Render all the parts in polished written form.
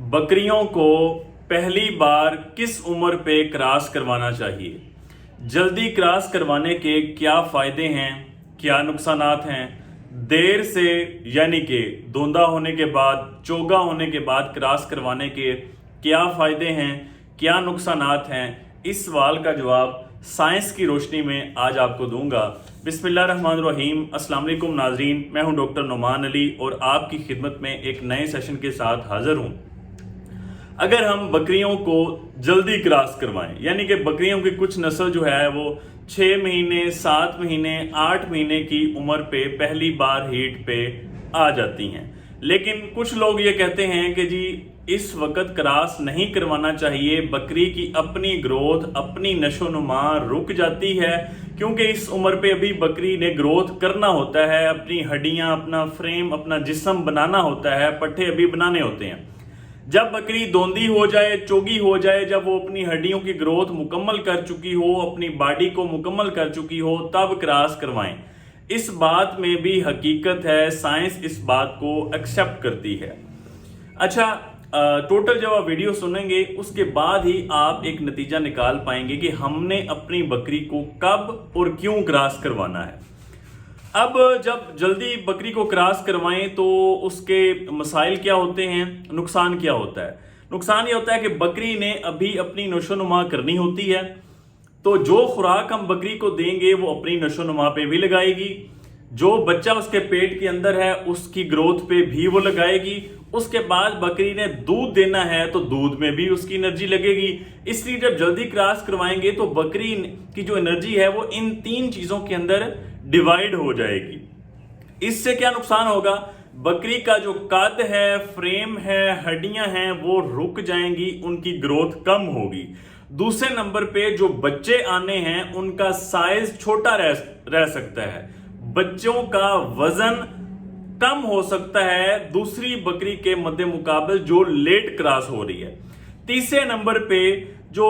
बकरियों को पहली बार किस उम्र पे क्रॉस करवाना चाहिए? जल्दी क्रॉस करवाने के क्या फायदे हैं, क्या नुकसानात हैं? देर से यानी कि दोंदा होने के बाद, चोगा होने के बाद क्रॉस करवाने के क्या फायदे हैं, क्या नुकसानात हैं? इस सवाल का जवाब साइंस की रोशनी में आज आपको दूंगा। बिस्मिल्लाहिर्रहमानिर्रहीम। अस्सलाम वालेकुम नाजरीन, मैं हूं डॉक्टर नुमान अली और आपकी खिदमत में एक नए सेशन के साथ हाजिर हूं। अगर हम बकरियों को जल्दी क्रॉस करवाएं, यानी कि बकरियों की कुछ नस्ल जो है वो 6 महीने, 7 महीने, 8 महीने की उम्र पे पहली बार हीट पे आ जाती हैं, लेकिन कुछ लोग ये कहते हैं कि जी इस वक्त क्रॉस नहीं करवाना चाहिए, बकरी की अपनी ग्रोथ, अपनी नशोनुमा रुक जाती है, क्योंकि इस उम्र पे अभी बकरी ने ग्रोथ करना होता है, अपनी हड्डियां, अपना फ्रेम, अपना जिस्म बनाना होता है, पट्ठे अभी बनाने होते हैं। जब बकरी दोंदी हो जाए, चोगी हो जाए, जब वो अपनी हड्डियों की ग्रोथ मुकम्मल कर चुकी हो, अपनी बॉडी को मुकम्मल कर चुकी हो, तब क्रॉस करवाएं। इस बात में भी हकीकत है, साइंस इस बात को एक्सेप्ट करती है। अच्छा, टोटल जब आप वीडियो सुनेंगे उसके बाद ही आप एक नतीजा निकाल पाएंगे कि हमने अपनी बकरी को कब और क्यों क्रॉस करवाना है। अब जब जल्दी बकरी को क्रॉस करवाएं तो उसके मसाइल क्या होते हैं, नुकसान क्या होता है? नुकसान ये होता है कि बकरी ने अभी अपनी नशोनुमा करनी होती है, तो जो खुराक हम बकरी को देंगे वो अपनी नशोनुमा पे भी लगाएगी, जो बच्चा उसके पेट के अंदर है उसकी ग्रोथ पे भी वो लगाएगी। उसके बाद बकरी ने दूध देना है तो दूध में भी उसकी एनर्जी लगेगी। इसलिए जब जल्दी क्रॉस करवाएंगे तो बकरी की जो एनर्जी है वो इन 3 चीजों के अंदर डिवाइड हो जाएगी। इससे क्या नुकसान होगा? बकरी का जो कद है, फ्रेम है, हड्डियां हैं वो रुक जाएंगी, उनकी ग्रोथ कम होगी। दूसरे नंबर पे जो बच्चे आने हैं उनका साइज छोटा रह सकता है, बच्चों का वजन कम हो सकता है दूसरी बकरी के मध्य मुकाबले जो लेट क्रॉस हो रही है। तीसरे नंबर पे जो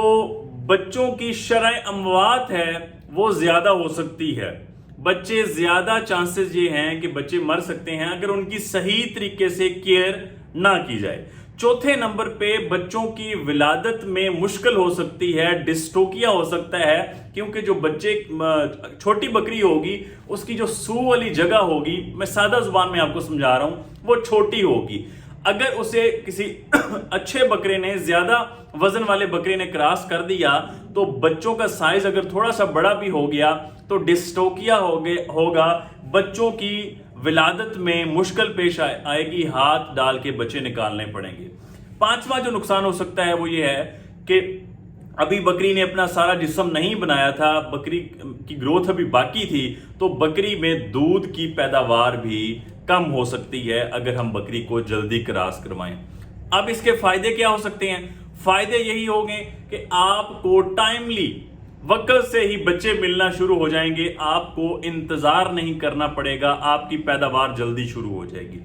बच्चों की शरह अमवात है वो ज्यादा हो सकती है, बच्चे ज्यादा चांसेस ये हैं कि बच्चे मर सकते हैं अगर उनकी सही तरीके से केयर ना की जाए। चौथे नंबर पे बच्चों की विलादत में मुश्किल हो सकती है, डिस्टोकिया हो सकता है, क्योंकि जो बच्चे छोटी बकरी होगी उसकी जो सू वाली जगह होगी, मैं सादा जुबान में आपको समझा रहा हूं, वो छोटी होगी। अगर उसे किसी अच्छे बकरे ने, ज्यादा वजन वाले बकरे ने क्रॉस कर दिया तो बच्चों का साइज अगर थोड़ा सा बड़ा भी हो गया तो डिस्टोकिया होगा, बच्चों की विलादत में मुश्किल पेश आएगी, हाथ डाल के बच्चे निकालने पड़ेंगे। 5वां जो नुकसान हो सकता है वो ये है कि अभी बकरी ने अपना सारा जिस्म नहीं बनाया था, बकरी की ग्रोथ अभी बाकी थी, तो बकरी में दूध की पैदावार भी कम हो सकती है अगर हम बकरी को जल्दी क्रॉस करवाएं। अब इसके फायदे क्या हो सकते हैं? फायदे यही होंगे कि आपको टाइमली वक्त से ही बच्चे मिलना शुरू हो जाएंगे, आपको इंतजार नहीं करना पड़ेगा, आपकी पैदावार जल्दी शुरू हो जाएगी।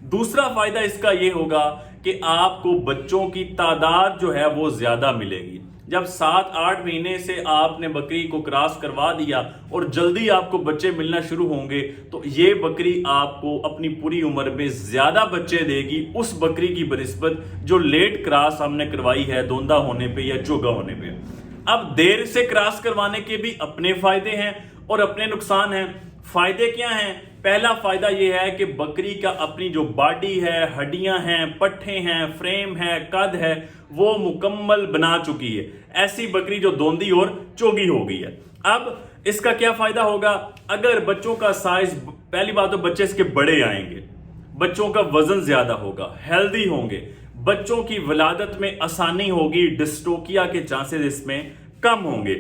दूसरा फायदा इसका यह होगा कि आपको बच्चों की तादाद जो है वो ज्यादा मिलेगी। जब 7-8 महीने से आपने बकरी को क्रॉस करवा दिया और जल्दी आपको बच्चे मिलना शुरू होंगे तो ये बकरी आपको अपनी पूरी उम्र में ज्यादा बच्चे देगी उस बकरी की बनिस्बत जो लेट क्रॉस हमने करवाई है, दोंदा होने पे या चोगा होने पे। अब देर से क्रॉस करवाने के भी अपने फायदे हैं और अपने नुकसान हैं। फायदे क्या हैं? पहला फायदा यह है कि बकरी का अपनी जो बॉडी है, हड्डियां हैं, पट्ठे हैं, फ्रेम है, कद है, वो मुकम्मल बना चुकी है। ऐसी बकरी जो दोंदी और चोगी हो गई है। अब इसका क्या फायदा होगा? अगर बच्चों का साइज, पहली बात तो बच्चे इसके बड़े आएंगे, बच्चों का वजन ज्यादा होगा, हेल्दी होंगे, बच्चों की विलादत में आसानी होगी, डिस्टोकिया के चांसेस इसमें कम होंगे।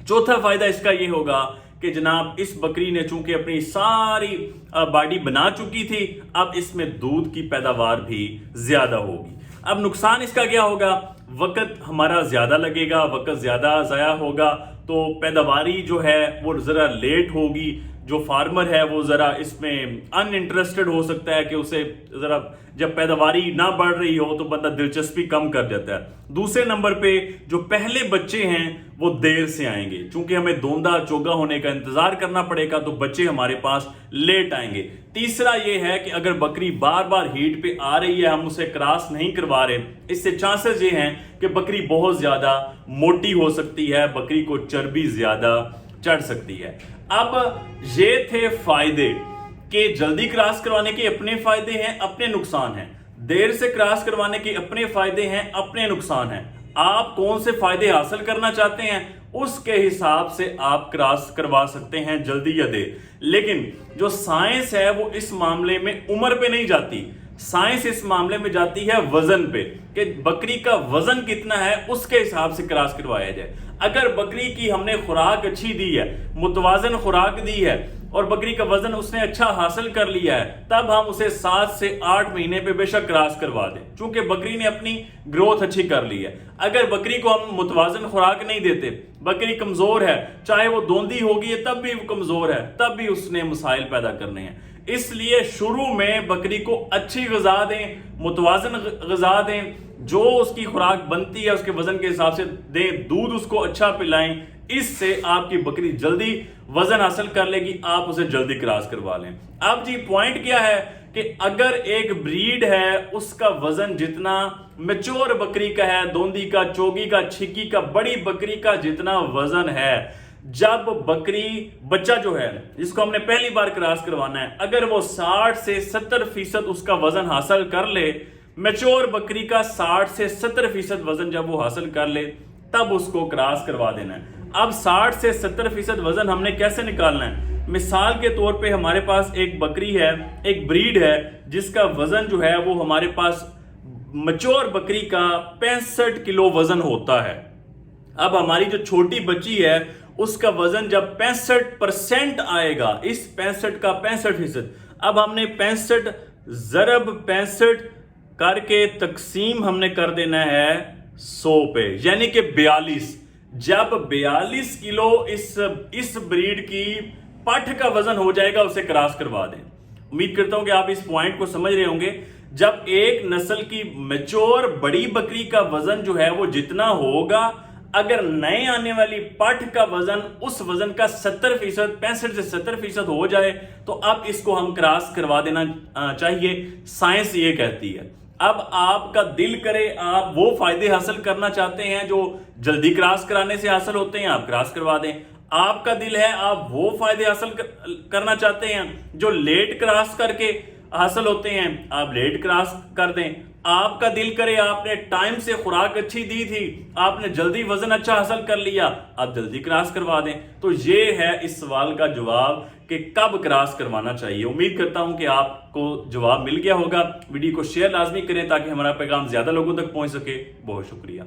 चौथा फायदा इसका यह होगा कि जनाब इस बकरी ने चूंकि अपनी सारी बॉडी बना चुकी थी, अब इसमें दूध की पैदावार भी ज्यादा होगी। अब नुकसान इसका क्या होगा? वक्त हमारा ज्यादा लगेगा, वक्त ज्यादा जाया होगा, तो पैदावारी जो है वो जरा लेट होगी, जो फार्मर है वो ज़रा इसमें अनइंटरेस्टेड हो सकता है कि उसे ज़रा जब पैदावारी ना बढ़ रही हो तो बंदा दिलचस्पी कम कर देता है। दूसरे नंबर पे जो पहले बच्चे हैं वो देर से आएंगे, क्योंकि हमें दोंदा चोगा होने का इंतजार करना पड़ेगा, तो बच्चे हमारे पास लेट आएंगे। तीसरा ये है कि अगर बकरी बार बार हीट पे आ रही है, हम उसे क्रॉस नहीं करवा रहे, इससे चांसेस ये हैं कि बकरी बहुत ज्यादा मोटी हो सकती है, बकरी को चर्बी ज्यादा चढ़ सकती है। अब ये थे फायदे कि जल्दी क्रॉस करवाने के अपने फायदे हैं, अपने नुकसान हैं। देर से क्रॉस करवाने के अपने फायदे हैं, अपने नुकसान हैं। आप कौन से फायदे हासिल करना चाहते हैं उसके हिसाब से आप क्रॉस करवा सकते हैं, जल्दी या देर। लेकिन जो साइंस है वो इस मामले में उम्र पे नहीं जाती, साइंस इस मामले में जाती है वजन पे, कि बकरी का वजन कितना है उसके हिसाब से क्रॉस करवाया जाए। अगर बकरी की हमने खुराक अच्छी दी है, मुतवाजन खुराक दी है और बकरी का वजन उसने अच्छा हासिल कर लिया है, तब हम उसे 7 से 8 महीने पे बेशक क्रॉस करवा दें, क्योंकि बकरी ने अपनी ग्रोथ अच्छी कर ली है। अगर बकरी को हम मुतवाजन खुराक नहीं देते, बकरी कमजोर है, चाहे वो दोंदी होगी तब भी वो कमजोर है, तब भी उसने मसाइल पैदा करने हैं। इसलिए शुरू में बकरी को अच्छी ग़िज़ा दें, मुतवाजन ग़िज़ा दें, जो उसकी खुराक बनती है उसके वजन के हिसाब से दें, दूध उसको अच्छा पिलाएं। इससे आपकी बकरी जल्दी वजन हासिल कर लेगी, आप उसे जल्दी क्रॉस करवा लें। अब जी पॉइंट क्या है कि अगर एक ब्रीड है उसका वजन जितना मैच्योर बकरी का है, दोंदी का, चोगी का, छिकी का, बड़ी बकरी का जितना वजन है, जब बकरी बच्चा जो है जिसको हमने पहली बार क्रॉस करवाना है, अगर वो 60 से 70% उसका वजन हासिल कर ले, मैच्योर बकरी का 60 से 70% वजन जब वो हासिल कर ले, तब उसको क्रॉस करवा देना है। अब 60 से 70% वजन हमने कैसे निकालना है? मिसाल के तौर पे हमारे पास एक बकरी है, एक ब्रीड है जिसका वजन जो है वो हमारे पास मैच्योर बकरी का 65 किलो वजन होता है। अब हमारी जो छोटी बच्ची है उसका वजन जब 65% आएगा, इस 65 का 65%, अब हमने 65 ज़रब 65 करके तकसीम हमने कर देना है 100 पे, यानी कि 42। जब 42 किलो इस ब्रीड की पाठ का वजन हो जाएगा, उसे क्रॉस करवा दें। उम्मीद करता हूं कि आप इस पॉइंट को समझ रहे होंगे। जब एक नस्ल की मैच्योर बड़ी बकरी का वजन जो है वो जितना होगा, अगर नए आने वाली पाठ का वजन उस वजन का 70%, 65 से 70% हो जाए, तो अब इसको हम क्रॉस करवा देना चाहिए, साइंस ये कहती है। अब आपका दिल करे, आप वो फायदे हासिल करना चाहते हैं जो जल्दी क्रॉस कराने से हासिल होते हैं, आप क्रॉस करवा दें। आपका दिल है आप वो फायदे हासिल करना चाहते हैं जो लेट क्रॉस करके हासिल होते हैं, आप लेट क्रॉस कर दें। आपका दिल करे, आपने टाइम से खुराक अच्छी दी थी, आपने जल्दी वजन अच्छा हासिल कर लिया, आप जल्दी क्रॉस करवा दें। तो ये है इस सवाल का जवाब कि कब क्रॉस करवाना चाहिए। उम्मीद करता हूं कि आपको जवाब मिल गया होगा। वीडियो को शेयर लाजमी करें ताकि हमारा पैगाम ज्यादा लोगों तक पहुंच सके। बहुत शुक्रिया।